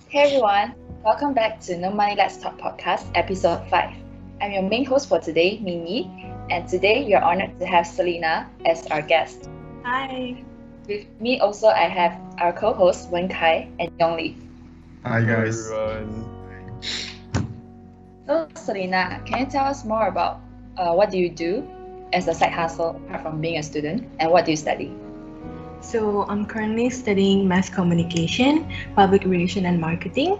Hey everyone, welcome back to No Money Let's Talk podcast, episode 5. I'm your main host for today, Minyi, and today we are honored to have Selina as our guest. Hi. With me also, I have our co-hosts Weng and Yongli. Hi guys. Everyone. So Selina, can you tell us more about what do you do as a side hustle apart from being a student, and what do you study? So I'm currently studying mass communication, public relation and marketing.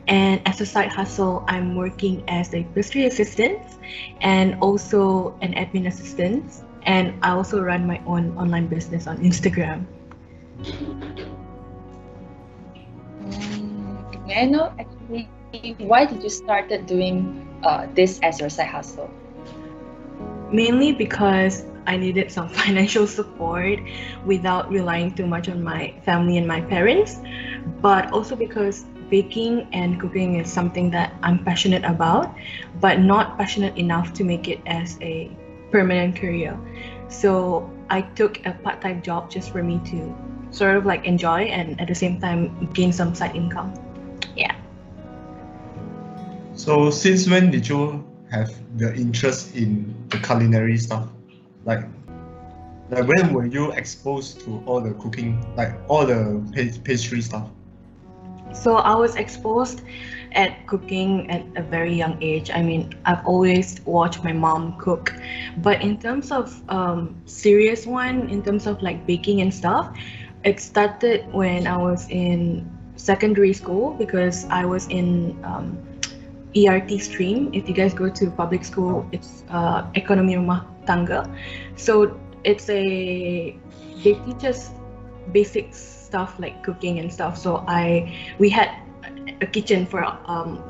And as a side hustle, I'm working as a pastry assistant and also an admin assistant. And I also run my own online business on Instagram. May I know actually why did you started doing this as your side hustle? Mainly because I needed some financial support without relying too much on my family and my parents, but also because baking and cooking is something that I'm passionate about, but not passionate enough to make it as a permanent career. So I took a part-time job just for me to sort of like enjoy and at the same time gain some side income. Yeah. So since when did you have the interest in the culinary stuff? Like when were you exposed to all the cooking, like all the pastry stuff? So I was exposed at cooking at a very young age. I mean, I've always watched my mom cook, but in terms of serious one, in terms of like baking and stuff, it started when I was in secondary school because I was in ERT stream. If you guys go to public school, it's Ekonomi Rumah Tangga. So they teach us basic stuff like cooking and stuff. So we had a kitchen for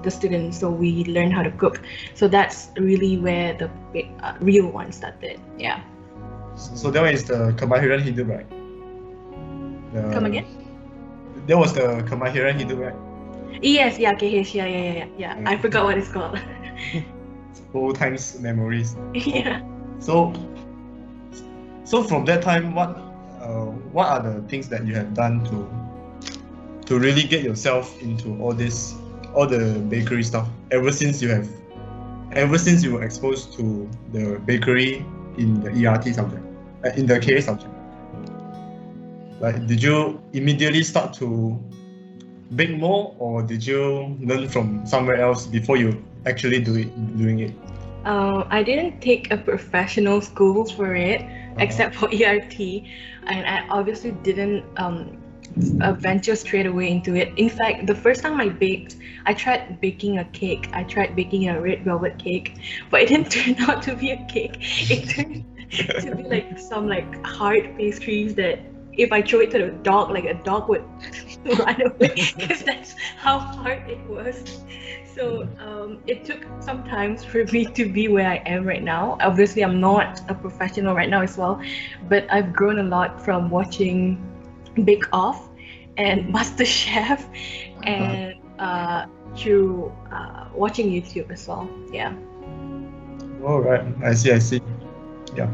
the students, so we learned how to cook. So that's really where the real one started. Yeah. So that one is the Kemahiran Hidup, right? Come again? That was the Kemahiran Hidup, right? Yes, yeah, KH, yeah. I forgot what it's called. Old times memories. Yeah. So from that time, what are the things that you have done to really get yourself into all the bakery stuff? Ever since you were exposed to the bakery in the ERT subject, in the KA subject, like did you immediately start to bake more, or did you learn from somewhere else before you actually doing it? I didn't take a professional school for it, except for ERT, and I obviously didn't venture straight away into it. In fact, the first time I baked, I tried baking a cake. I tried baking a red velvet cake, but it didn't turn out to be a cake. It turned to be like some like hard pastries that if I throw it to the dog, like a dog would run away because that's how hard it was. So it took some time for me to be where I am right now. Obviously, I'm not a professional right now as well, but I've grown a lot from watching Bake Off and MasterChef and through watching YouTube as well. Yeah. All right, I see. Yeah.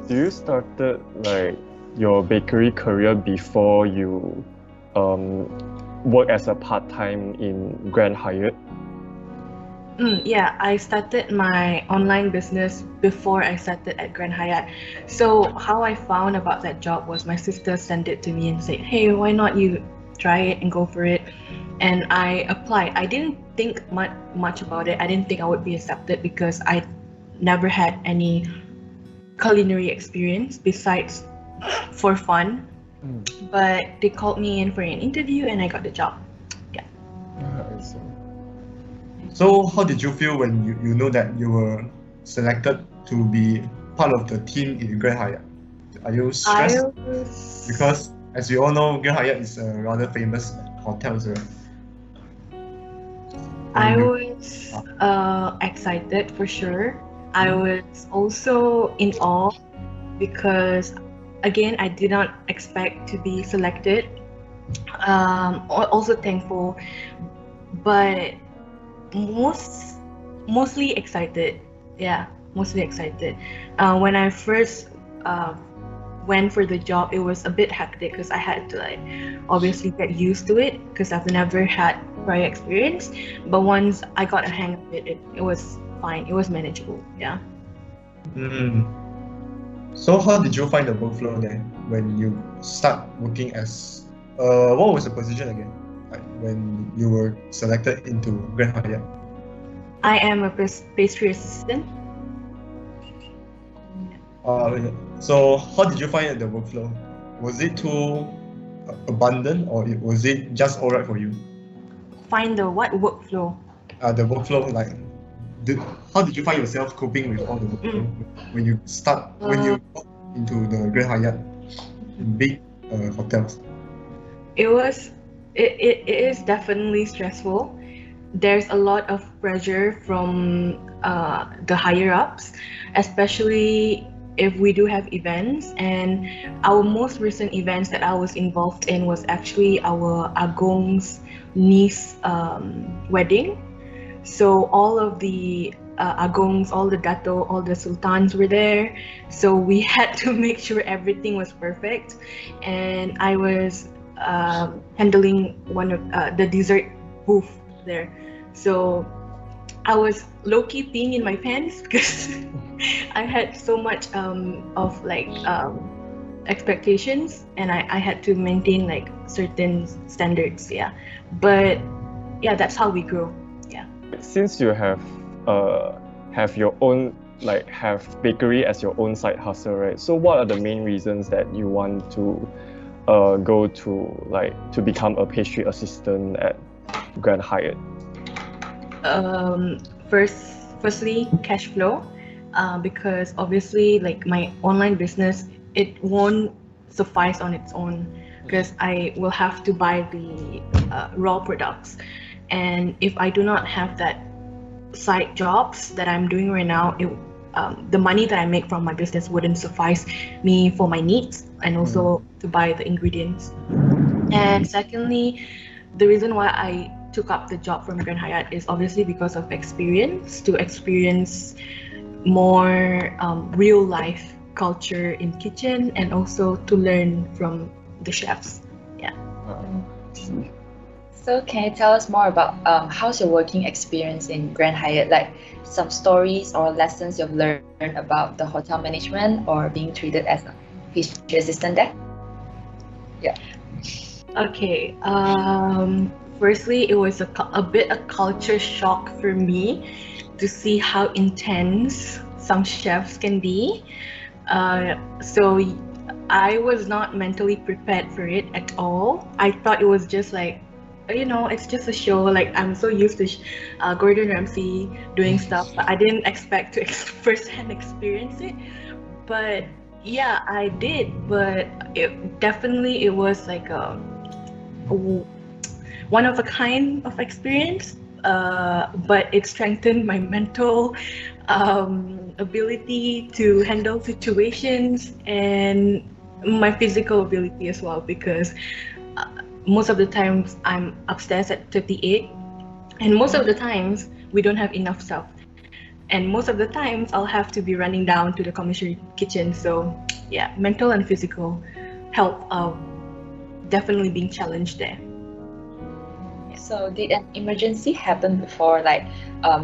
Do you started like your bakery career before you work as a part-time in Grand Hyatt? Yeah, I started my online business before I started at Grand Hyatt. So how I found about that job was my sister sent it to me and said, hey, why not you try it and go for it? And I applied. I didn't think much about it. I didn't think I would be accepted because I never had any culinary experience besides for fun. But they called me in for an interview and I got the job. Yeah. I see. So how did you feel when you know that you were selected to be part of the team in Grand Hyatt? Are you stressed? Because as we all know, Grand Hyatt is a rather famous hotel. So I was excited for sure. I was also in awe because again, I did not expect to be selected. Also thankful, but mostly excited. Yeah. mostly excited. When I first went for the job, it was a bit hectic because I had to like obviously get used to it because I've never had prior experience. But once I got a hang of it, it was fine. It was manageable. Yeah. So how did you find the workflow there when you start working as what was the position again? Like when you were selected into Grand Hyatt? I am a pastry assistant. So how did you find the workflow? Was it too abundant or was it just alright for you? Find the what workflow? The workflow, like, how did you find yourself coping with all the workflow when you got into the Grand Hyatt big hotels? It is definitely stressful. There's a lot of pressure from the higher ups, especially if we do have events. And our most recent events that I was involved in was actually our Agong's niece wedding. So all of the Agongs, all the Dato, all the Sultans were there. So we had to make sure everything was perfect. And I was handling one of the dessert booth there. So I was low-key peeing in my pants because I had so much of like expectations, and I had to maintain like certain standards. Yeah, but yeah, that's how we grow. Yeah. Since you have your own, like, have bakery as your own side hustle, right? So what are the main reasons that you want to go to become a pastry assistant at Grand Hyatt? Firstly, cash flow, because obviously, like my online business, it won't suffice on its own because I will have to buy the raw products, and if I do not have that side jobs that I'm doing right now, the money that I make from my business wouldn't suffice me for my needs and also to buy the ingredients. And secondly, the reason why I took up the job from Grand Hyatt is obviously because of experience, to experience more real life culture in kitchen and also to learn from the chefs. Yeah. So can you tell us more about how's your working experience in Grand Hyatt? Like some stories or lessons you've learned about the hotel management or being treated as a pastry assistant there? Yeah. Okay. Firstly, it was a bit a culture shock for me to see how intense some chefs can be. So I was not mentally prepared for it at all. I thought it was just like, it's just a show. Like I'm so used to Gordon Ramsay doing stuff, but I didn't expect to firsthand experience it. But yeah, I did. But it was like a one of a kind of experience, but it strengthened my mental ability to handle situations and my physical ability as well, because most of the times I'm upstairs at 38, and most of the times we don't have enough stuff, and most of the times I'll have to be running down to the commissary kitchen. So yeah, mental and physical health definitely being challenged there. So did an emergency happen before, like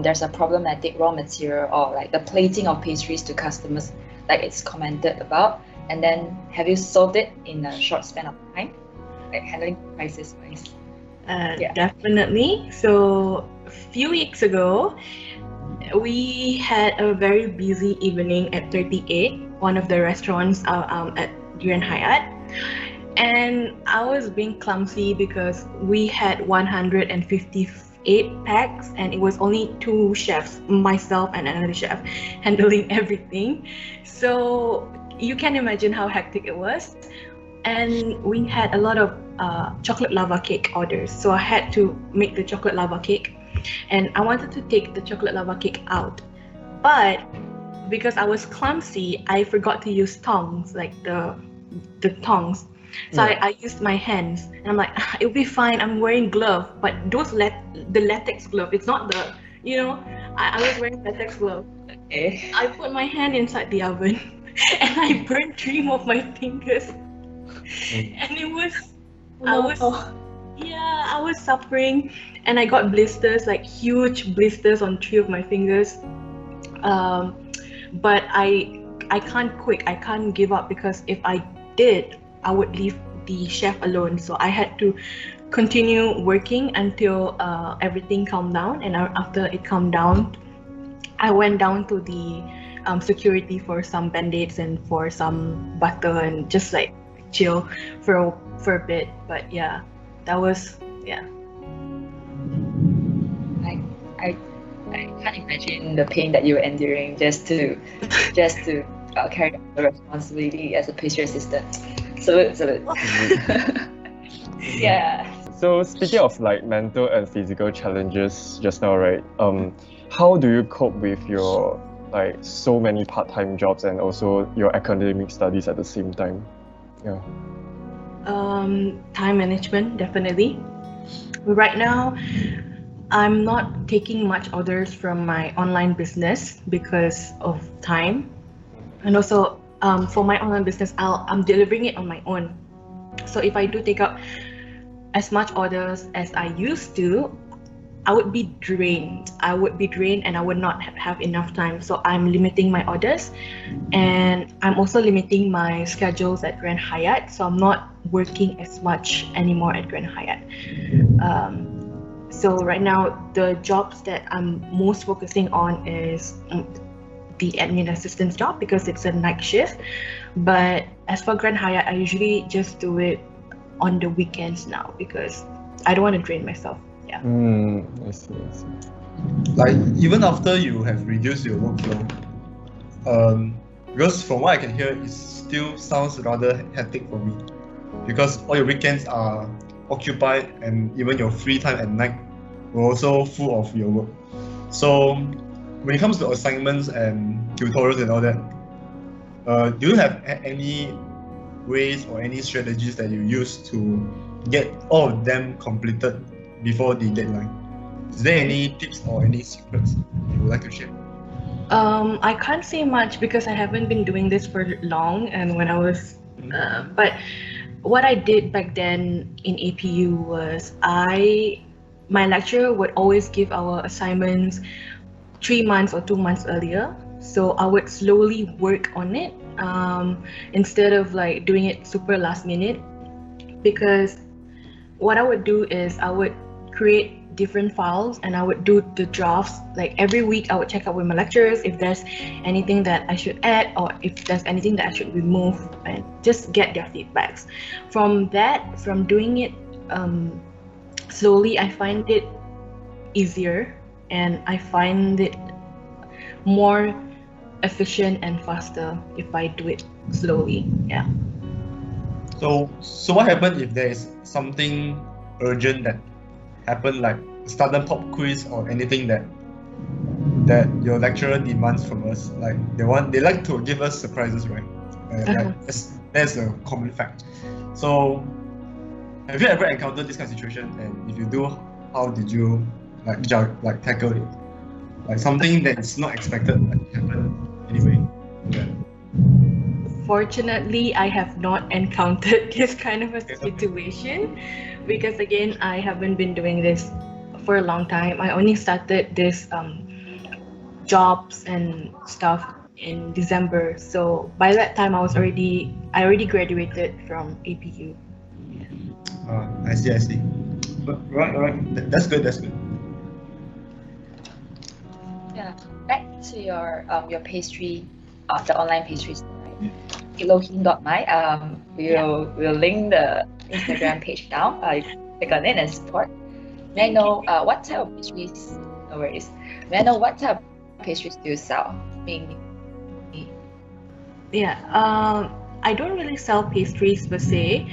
there's a problematic raw material or like the plating of pastries to customers, like it's commented about, and then have you solved it in a short span of time, like handling crisis wise? Definitely. So a few weeks ago, we had a very busy evening at 38, one of the restaurants at Grand Hyatt. And I was being clumsy because we had 158 packs and it was only 2 chefs, myself and another chef, handling everything. So you can imagine how hectic it was. And we had a lot of chocolate lava cake orders. So I had to make the chocolate lava cake, and I wanted to take the chocolate lava cake out. But because I was clumsy, I forgot to use tongs, like the tongs. So I used my hands, and I'm like, it'll be fine. I'm wearing glove, but those the latex glove. It's not the, I was wearing latex glove. I put my hand inside the oven and I burned 3 of my fingers. And it was, I was suffering, and I got blisters, like huge blisters on 3 of my fingers. But I can't quit. I can't give up, because if I did, I would leave the chef alone. So I had to continue working until everything calmed down. And after it calmed down, I went down to the security for some band-aids and for some butter, and just like chill for a bit. But yeah, that was, yeah. I can't imagine the pain that you were enduring just to carry out the responsibility as a pastry assistant. Salute. Yeah. So speaking of like mental and physical challenges just now, right? How do you cope with your like so many part-time jobs and also your academic studies at the same time? Yeah. Time management, definitely. Right now, I'm not taking much orders from my online business because of time, and also for my online business, I'm delivering it on my own. So if I do take up as much orders as I used to, I would be drained. And I would not have enough time. So I'm limiting my orders, and I'm also limiting my schedules at Grand Hyatt. So I'm not working as much anymore at Grand Hyatt. So right now, the jobs that I'm most focusing on is the admin assistant job, because it's a night shift. But as for Grand Hyatt, I usually just do it on the weekends now, because I don't want to drain myself. Yeah. I see. Like, even after you have reduced your workflow, because from what I can hear, it still sounds rather hectic for me, because all your weekends are occupied, and even your free time at night were also full of your work. So when it comes to assignments and tutorials and all that, do you have any ways or any strategies that you use to get all of them completed before the deadline? Is there any tips or any secrets you would like to share? I can't say much because I haven't been doing this for long, and when I was, but what I did back then in APU was my lecturer would always give our assignments 3 months or 2 months earlier. So I would slowly work on it instead of like doing it super last minute, because what I would do is I would create different files and I would do the drafts. Like every week I would check out with my lecturers if there's anything that I should add or if there's anything that I should remove, and just get their feedbacks. From doing it slowly, I find it easier and I find it more efficient and faster if I do it slowly. Yeah. So what happens if there is something urgent that happened, like sudden pop quiz or anything that your lecturer demands from us? Like they like to give us surprises, right? Like that's a common fact. So have you ever encountered this kind of situation? And if you do, how did you tackle it? Like something that is not expected but happened anyway. Yeah. Fortunately, I have not encountered this kind of a situation, because again, I haven't been doing this for a long time. I only started this jobs and stuff in December. So by that time, I already graduated from APU. I see. But, right. That's good. Yeah. Back to your pastry, the online pastry store, right? Elohim.my. We'll link the Instagram page down. Click on it and support. May I know what type of pastries? No worries. May I know what type of pastries do you sell? Yeah. I don't really sell pastries per se,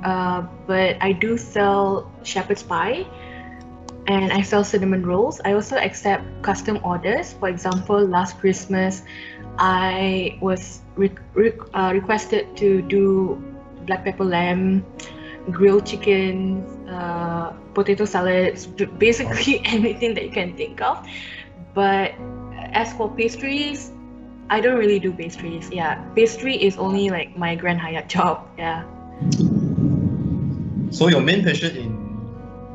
but I do sell shepherd's pie, and I sell cinnamon rolls. I also accept custom orders. For example, last Christmas, I was requested to do black pepper lamb, grilled chicken, potato salads, basically anything that you can think of. But as for pastries, I don't really do pastries. Yeah, pastry is only like my Grand Hyatt job. Yeah. So your main passion in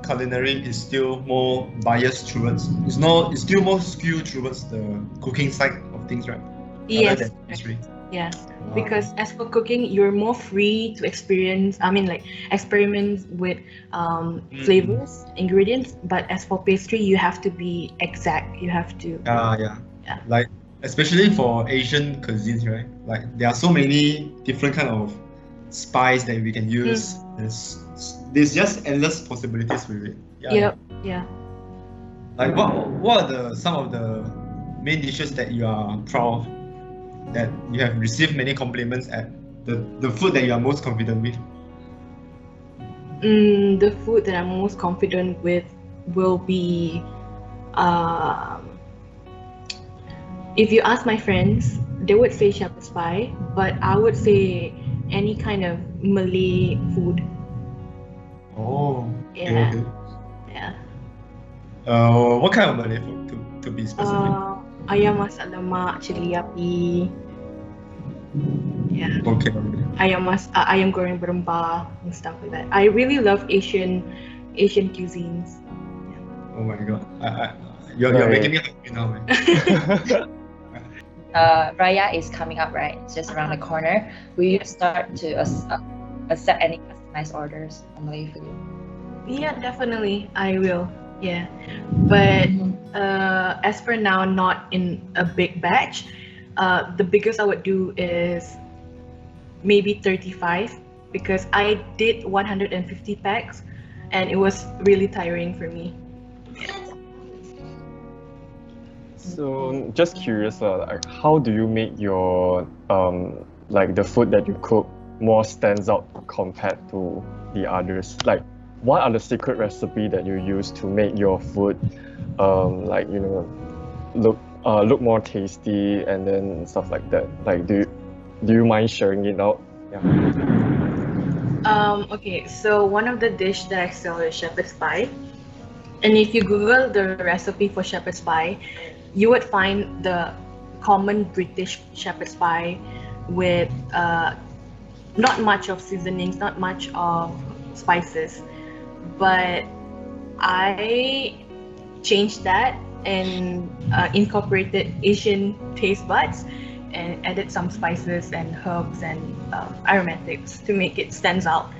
culinary is still more biased towards, it's still more skewed towards the cooking side of things, right? Yes. Other than pastry. Yeah. Wow. Because as for cooking, you're more free to experience. I mean, like experiment with flavors, ingredients. But as for pastry, you have to be exact. You have to. Yeah. Like especially for Asian cuisines, right? Like there are so many different kind of spice that we can use. There's just endless possibilities with it. Yeah. Like what are some of the main dishes that you are proud of, that you have received many compliments at, the food that you are most confident with? The food that I'm most confident with will be, if you ask my friends, they would say shepherd's pie, but I would say any kind of Malay food. Oh, Yeah. okay. Yeah. What kind of Malay food to be specific? Ayam masak lemak, cili api. Yeah. Okay. Ayam goreng berempah and stuff like that. I really love Asian cuisines. Oh my god. You're making me hungry now, man. Raya is coming up, right? It's just around the corner. Will you start to accept any customized orders on Malay food? Yeah, definitely. I will. Yeah. But as for now, not in a big batch. The biggest I would do is maybe 35, because I did 150 packs and it was really tiring for me. So just curious, like how do you make your like the food that you cook more stands out compared to the others? Like what are the secret recipe that you use to make your food like look more tasty and then stuff like that? Like do you mind sharing it out? Yeah. Okay, so one of the dish that I sell is shepherd's pie. And if you Google the recipe for shepherd's pie, you would find the common British shepherd's pie with not much of seasonings, not much of spices. But I changed that and incorporated Asian taste buds and added some spices and herbs and aromatics to make it stands out.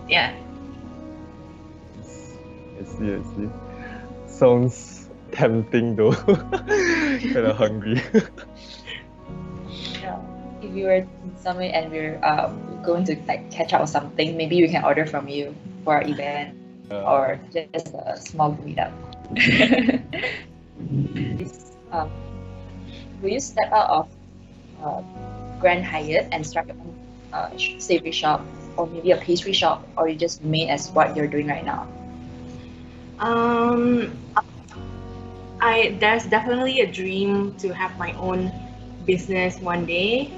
Yeah. I see. Sounds tempting though. Kinda hungry. Yeah. If you were somewhere and we're going to like catch up or something, maybe we can order from you for our event or just a small meetup. Will you step out of Grand Hyatt and start your own savory shop or maybe a pastry shop, or you just remain as what you're doing right now? There's definitely a dream to have my own business one day.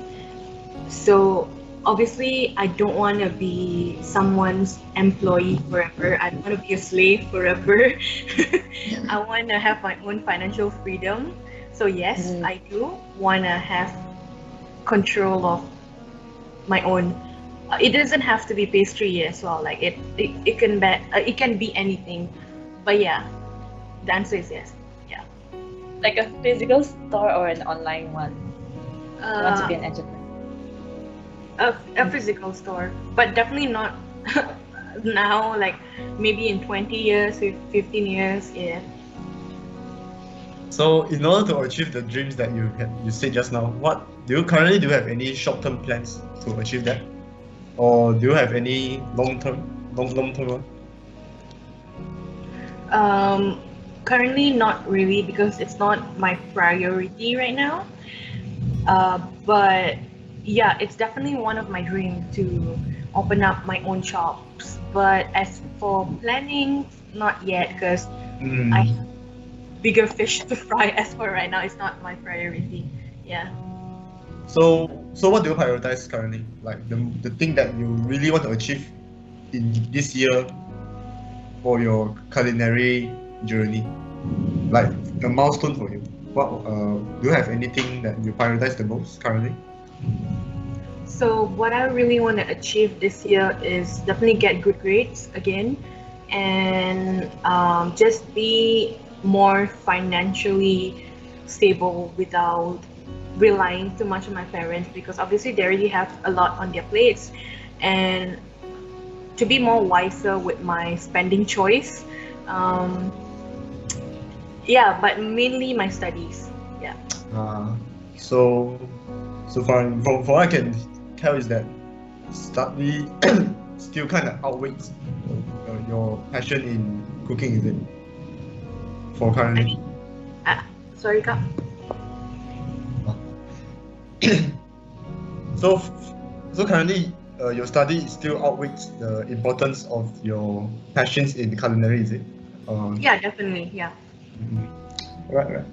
So obviously I don't want to be someone's employee forever. I don't want to be a slave forever. I want to have my own financial freedom. So yes, I do want to have control of my own. It doesn't have to be pastry as well. Like it can be anything. But yeah, the answer is yes. Yeah. Like a physical store or an online one? You want to be an entrepreneur? A physical store, but definitely not now. Like maybe in 20 years, 15 years. Yeah. So in order to achieve the dreams that you said just now, what do you currently have any short-term plans to achieve that, or do you have any long-term one? Currently not really, because it's not my priority right now. But yeah, it's definitely one of my dreams to open up my own shops. But as for planning, not yet, because I have bigger fish to fry. As for right now, it's not my priority. Yeah. So what do you prioritize currently? Like the thing that you really want to achieve in this year for your culinary journey, like a milestone for you. what do you have anything that you prioritize the most currently? So what I really want to achieve this year is definitely get good grades again, and just be more financially stable without relying too much on my parents, because obviously they already have a lot on their plates, and to be more wiser with my spending choice. Um, yeah, but mainly my studies. Yeah. So from what I can tell is that study still kind of outweighs your passion in cooking, is it? For currently. Sorry, Kak. So currently your study still outweighs the importance of your passions in culinary, is it? Yeah, definitely. Yeah. Right.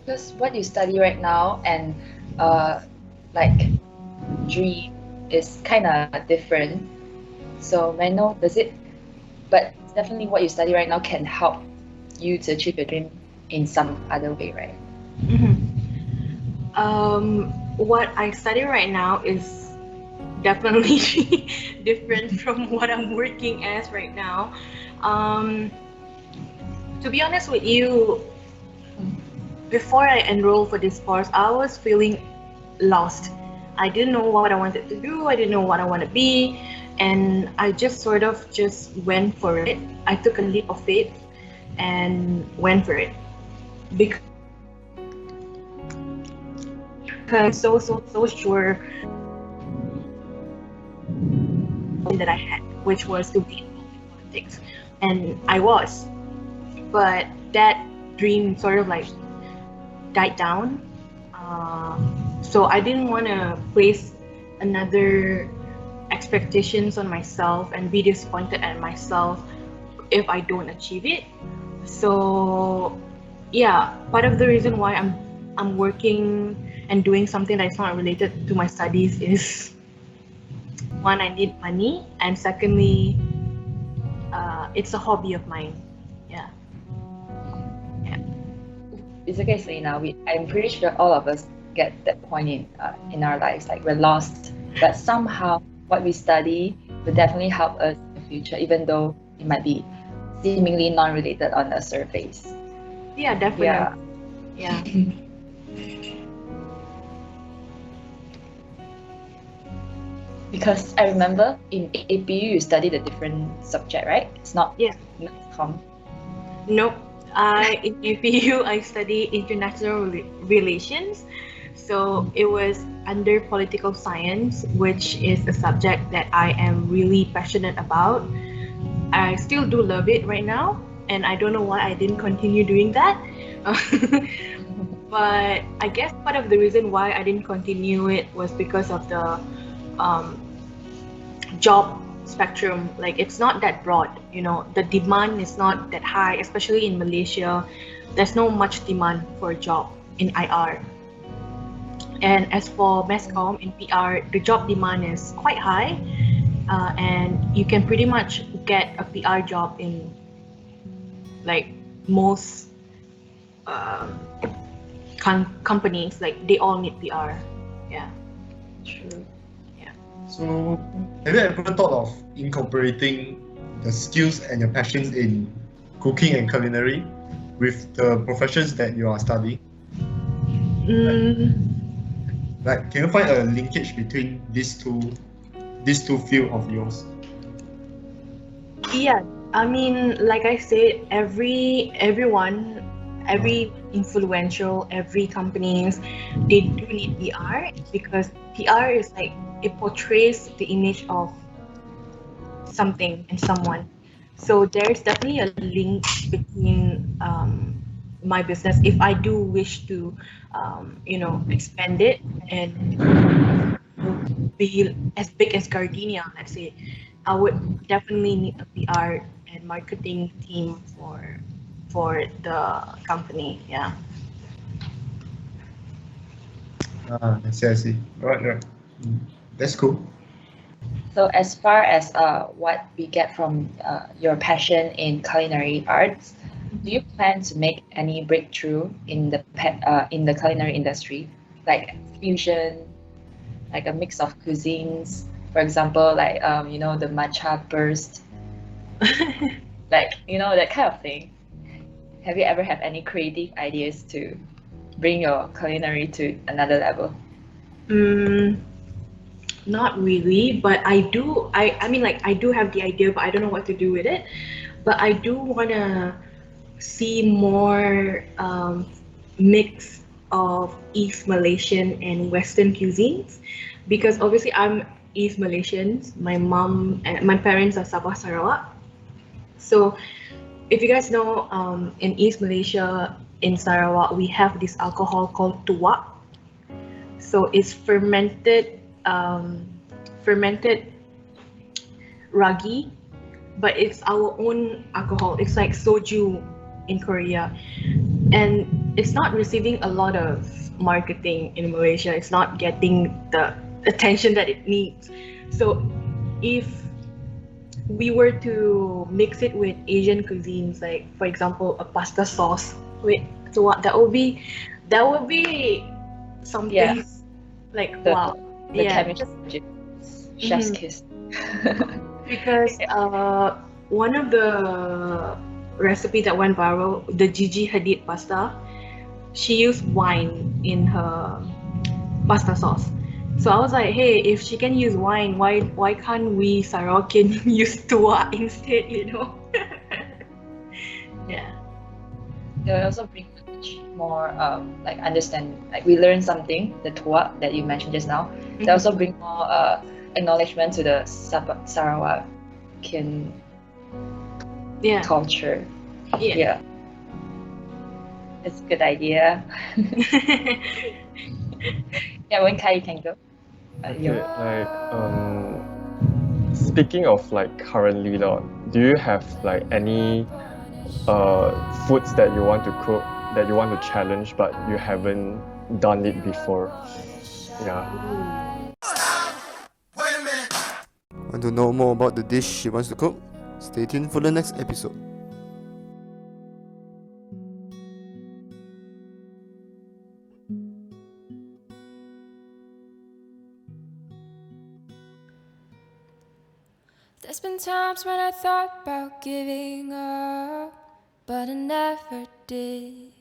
Because what you study right now and like dream is kind of different. So I know but definitely what you study right now can help you to achieve your dream in some other way, right? What I study right now is definitely different from what I'm working as right now. To be honest with you, before I enrolled for this course, I was feeling lost. I didn't know what I wanted to do. I didn't know what I want to be, and I just sort of just went for it. I took a leap of faith and went for it because I'm so sure that I had, which was to be involved in politics, and I was, but that dream sort of like died down. So I didn't want to place another expectations on myself and be disappointed at myself if I don't achieve it. So yeah, part of the reason why I'm working and doing something that's not related to my studies is, one, I need money, and secondly, it's a hobby of mine. Yeah. It's okay, Selena. I'm pretty sure all of us get that point in our lives, like we're lost, but somehow what we study will definitely help us in the future, even though it might be seemingly non-related on the surface. Yeah, definitely. Yeah. Because I remember in APU you studied a different subject, right? It's not com. Nope. In APU, I study international relations. So it was under political science, which is a subject that I am really passionate about. I still do love it right now, and I don't know why I didn't continue doing that. But I guess part of the reason why I didn't continue it was because of the job spectrum. Like, it's not that broad, the demand is not that high, especially in Malaysia. There's no much demand for a job in IR. And as for mass comm in PR, the job demand is quite high, and you can pretty much get a PR job in like most companies. Like, they all need PR. Yeah. True. So, have you ever thought of incorporating the skills and your passions in cooking and culinary with the professions that you are studying? Like, can you find a linkage between these two fields of yours? Yeah, I mean, like I said, everyone, every influential, every companies, they do need PR, because PR is like, it portrays the image of something and someone. So there's definitely a link between my business. If I do wish to, expand it and be as big as Gardenia, let's say, I would definitely need a PR and marketing team for the company. Yeah. I see. Right. That's cool. So as far as what we get from your passion in culinary arts, Do you plan to make any breakthrough in the culinary industry, like fusion, like a mix of cuisines? For example, like the matcha burst, like that kind of thing. Have you ever had any creative ideas to bring your culinary to another level? Mm, not really, but I mean, like, I do have the idea, but I don't know what to do with it. But I do wanna see more mix of East Malaysian and Western cuisines, because obviously I'm East Malaysian. My mom and my parents are Sabah Sarawak. So if you guys know, in East Malaysia, in Sarawak, we have this alcohol called tuak. So it's fermented ragi, but it's our own alcohol. It's like soju in Korea, and it's not receiving a lot of marketing in Malaysia. It's not getting the attention that it needs. So if we were to mix it with Asian cuisines, like for example a pasta sauce with tuak, that would be something. Yeah, Like, the wow. the Yeah, chemistry, chef's mhm. kiss. Because one of the recipe that went viral, the Gigi Hadid pasta, she used wine in her pasta sauce. So I was like, hey, if she can use wine, why can't we Sarawakian use tuak instead, you know? Yeah. They also bring much more like understanding. Like we learn something, the tuak that you mentioned just now. They also bring more acknowledgement to the Sarawakian Yeah. culture. Yeah. Yeah, it's a good idea. Yeah, when Kai, you can go. Okay, like speaking of like currently do you have like any foods that you want to cook that you want to challenge but you haven't done it before? Yeah. Want to know more about the dish she wants to cook? Stay tuned for the next episode. There's been times when I thought about giving up, but I never did.